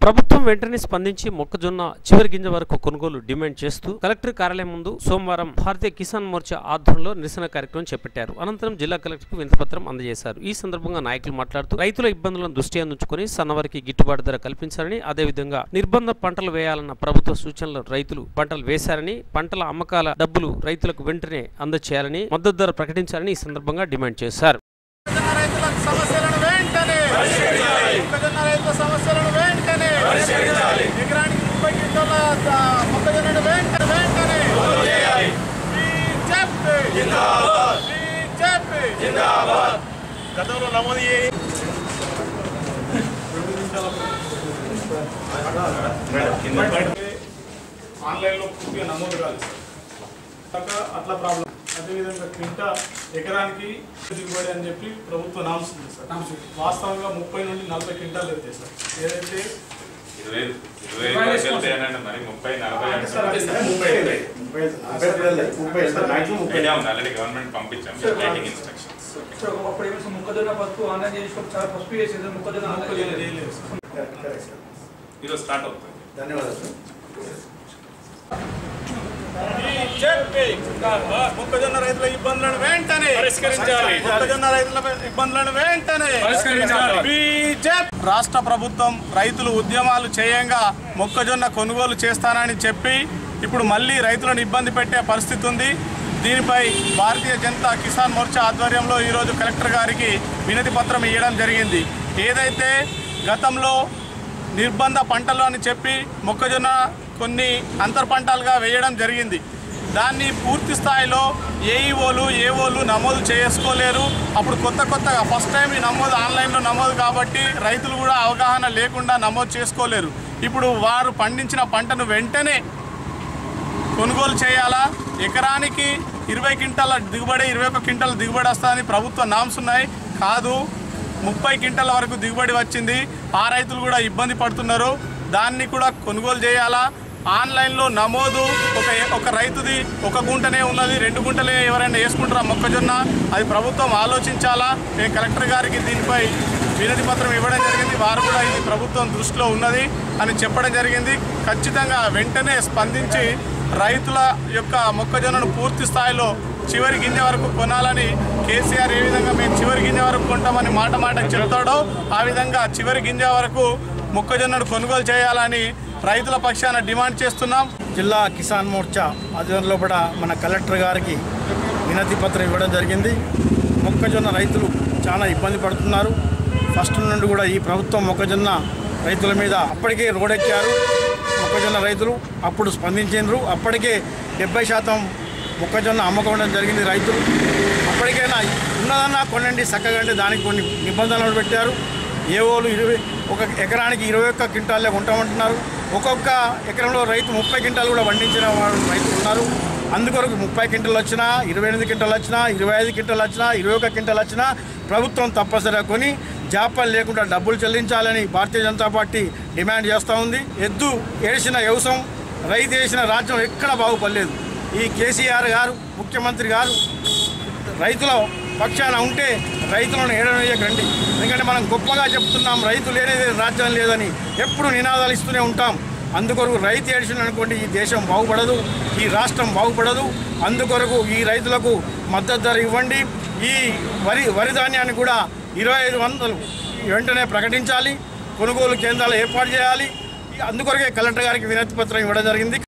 ప్రభుత్వం వెంటనే స్పందించి మొక్కజొన్న చివరి గింజ వరకు కొనుగోలు డిమాండ్ చేస్తూ కలెక్టర్ కార్యాలయం ముందు సోమవారం భారతీయ కిసాన్ మోర్చా ఆధ్వర్యంలో నిరసన కార్యక్రమం చేపట్టారు. అనంతరం జిల్లా కలెక్టర్కు వినతిపత్రం అందజేశారు. ఈ సందర్భంగా నాయకులు మాట్లాడుతూ రైతుల ఇబ్బందులను దృష్ట్యా ఉంచుకొని సన్నవారికి గిట్టుబాటు ధర కల్పించాలని, అదేవిధంగా నిర్బంధ పంటలు వేయాలన్న ప్రభుత్వ సూచనలు రైతులు పంటలు వేశారని, పంటల అమ్మకాల డబ్బులు రైతులకు వెంటనే అందజేయాలని, మద్దతు ధర ప్రకటించాలని ఈ సందర్భంగా డిమాండ్ చేశారు. గతంలో నమోదు ఆన్లైన్లో పూర్తిగా నమోదు కాదు అట్లా ప్రాబ్లం. అదేవిధంగా క్వింటా ఎకరానికి దిగుబడి అని చెప్పి ప్రభుత్వం నామ్స్ ఉంది సార్. వాస్తవంగా 30 నుండి 40 క్వింటాలు వెళ్తాయి సార్. ఏదైతే 20 గవర్నమెంట్ పంపించాం ఇన్స్ట్రక్షన్స్. మొక్కజొన్న పసుపు ఆన్లైన్ చేసుకోవడం చాలా పసుపు చేసేది మొక్కజొన్న ఈరోజు స్టార్ట్ అవుతుంది. ధన్యవాదాలు. మొక్కజొన్న రైతుల ఇబ్బందులను వెంటనే పరిష్కరించాలి. మొక్కజొన్న రైతుల ఇబ్బందులను వెంటనే పరిష్కరించాలి. రాష్ట్ర ప్రభుత్వం రైతులు ఉద్యమాలు చేయంగా మొక్కజొన్న కొనుగోలు చేస్తానని చెప్పి ఇప్పుడు మళ్ళీ రైతులను ఇబ్బంది పెట్టే పరిస్థితి ఉంది. దీనిపై భారతీయ జనతా కిసాన్ మోర్చా ఆధ్వర్యంలో ఈరోజు కలెక్టర్ గారికి వినతి పత్రం ఇవ్వడం జరిగింది. ఏదైతే గతంలో నిర్బంధ పంటలు అని చెప్పి మొక్కజొన్న కొన్ని అంతర్ పంటలుగా వేయడం జరిగింది. దాన్ని పూర్తి స్థాయిలో ఏఓలు నమోదు చేసుకోలేరు. అప్పుడు కొత్తగా ఫస్ట్ టైం ఈ నమోదు ఆన్లైన్లో నమోదు కాబట్టి రైతులు కూడా అవగాహన లేకుండా నమోదు చేసుకోలేరు. ఇప్పుడు వారు పండించిన పంటను వెంటనే కొనుగోలు చేయాలా, ఎకరానికి 20 క్వింటాల దిగుబడి 21 క్వింటాల దిగుబడి వస్తుందని ప్రభుత్వ నామ్స్ ఉన్నాయి. కాదు 30 క్వింటాల వరకు దిగుబడి వచ్చింది. ఆ రైతులు కూడా ఇబ్బంది పడుతున్నారు. దాన్ని కూడా కొనుగోలు చేయాలా. ఆన్లైన్లో నమోదు ఒక రైతుది 1 గుంటనే ఉన్నది, 2 గుంటలే ఎవరైనా వేసుకుంటారా మొక్కజొన్న? అది ప్రభుత్వం ఆలోచించాలా. నేను కలెక్టర్ గారికి దీనిపై వినతి పత్రం ఇవ్వడం జరిగింది. వారు కూడా ఇది ప్రభుత్వం దృష్టిలో ఉన్నది అని చెప్పడం జరిగింది. ఖచ్చితంగా వెంటనే స్పందించి రైతుల యొక్క మొక్కజొన్నను పూర్తి స్థాయిలో చివరి గింజ వరకు కొనాలని కేసీఆర్ ఏ విధంగా మేము చివరి గింజ వరకు కొంటామని మాట చెప్తాడో ఆ విధంగా చివరి గింజ వరకు మొక్కజొన్నను కొనుగోలు చేయాలని రైతుల పక్షాన డిమాండ్ చేస్తున్నాం. జిల్లా కిసాన్ మోర్చా ఆధ్వర్యంలో కూడా మన కలెక్టర్ గారికి వినతి పత్రం ఇవ్వడం జరిగింది. మొక్కజొన్న రైతులు చాలా ఇబ్బంది పడుతున్నారు. ఫస్ట్ నుండి కూడా ఈ ప్రభుత్వం మొక్కజొన్న రైతుల మీద అప్పటికే రోడెక్కారు. మొక్కజొన్న రైతులు అప్పుడు స్పందించారు. అప్పటికే 70% మొక్కజొన్న అమ్మకం జరిగింది. రైతులు అప్పటికైనా ఉన్నదన్నా కొనండి చక్కగా అంటే దానికి కొన్ని నిబంధనలు పెట్టారు. ఏఓలు 1 ఎకరానికి 21 క్వింటాలే కొంటామంటున్నారు. ఒక్కొక్క ఎకరంలో రైతు 30 క్వింటాలు కూడా పండించిన వాడు రైతులు ఉన్నారు. అందుకొరకు 30 క్వింటాలు వచ్చినా, 28 క్వింటాలు వచ్చినా, 25 క్వింటాలు వచ్చినా, 21 క్వింటాలు వచ్చినా ప్రభుత్వం తప్పనిసరిగా కొని జాప్యాలు లేకుండా డబ్బులు చెల్లించాలని భారతీయ జనతా పార్టీ డిమాండ్ చేస్తూ ఉంది. ఎద్దు ఏడిసిన వ్యవసాయం, రైతు వేసిన రాజ్యం ఎక్కడ బాగుపడలేదు. ఈ కేసీఆర్ గారు ముఖ్యమంత్రి గారు రైతుల పక్షాన ఉంటే రైతులను ఏడవేయకండి. ఎందుకంటే మనం గొప్పగా చెప్తున్నాం రైతు లేనిదే రాజ్యం లేదని ఎప్పుడు నినాదాలు ఇస్తూనే ఉంటాం. అందుకొరకు రైతు ఏడిచిన అనుకోండి ఈ దేశం బాగుపడదు, ఈ రాష్ట్రం బాగుపడదు. అందుకొరకు ఈ రైతులకు మద్దతు ధర ఇవ్వండి. ఈ వరి ధాన్యాన్ని కూడా 2500 వెంటనే ప్రకటించాలి. కొనుగోలు కేంద్రాలు ఏర్పాటు చేయాలి. అందుకొరకే కలెక్టర్ గారికి వినతి పత్రం ఇవ్వడం జరిగింది.